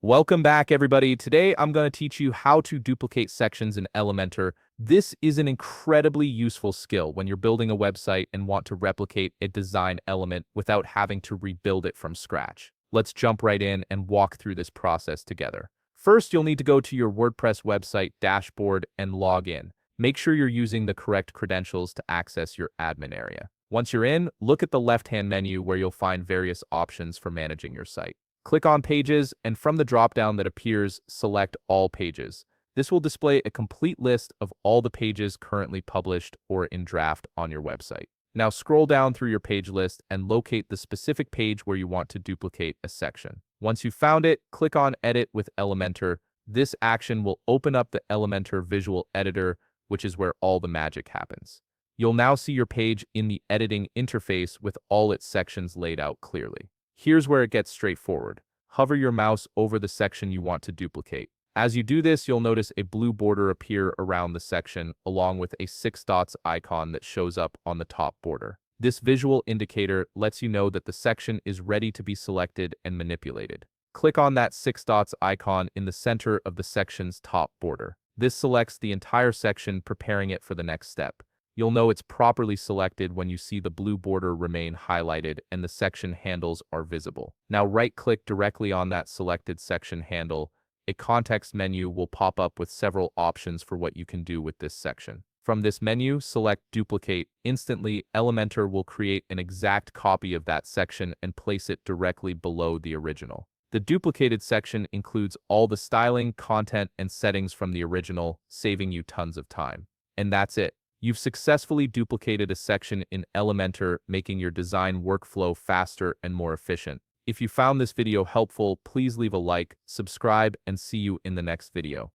Welcome back, everybody. Today, I'm going to teach you how to duplicate sections in Elementor. This is an incredibly useful skill when you're building a website and want to replicate a design element without having to rebuild it from scratch. Let's jump right in and walk through this process together. First, you'll need to go to your WordPress website dashboard and log in. Make sure you're using the correct credentials to access your admin area. Once you're in, look at the left-hand menu where you'll find various options for managing your site. Click on Pages, and from the drop-down that appears, select All Pages. This will display a complete list of all the pages currently published or in draft on your website. Now scroll down through your page list and locate the specific page where you want to duplicate a section. Once you've found it, click on Edit with Elementor. This action will open up the Elementor visual editor, which is where all the magic happens. You'll now see your page in the editing interface with all its sections laid out clearly. Here's where it gets straightforward. Hover your mouse over the section you want to duplicate. As you do this, you'll notice a blue border appear around the section, along with a 6 dots icon that shows up on the top border. This visual indicator lets you know that the section is ready to be selected and manipulated. Click on that 6 dots icon in the center of the section's top border. This selects the entire section, preparing it for the next step. You'll know it's properly selected when you see the blue border remain highlighted and the section handles are visible. Now right-click directly on that selected section handle. A context menu will pop up with several options for what you can do with this section. From this menu, select Duplicate. Instantly, Elementor will create an exact copy of that section and place it directly below the original. The duplicated section includes all the styling, content, and settings from the original, saving you tons of time. And that's it. You've successfully duplicated a section in Elementor, making your design workflow faster and more efficient. If you found this video helpful, please leave a like, subscribe, and see you in the next video.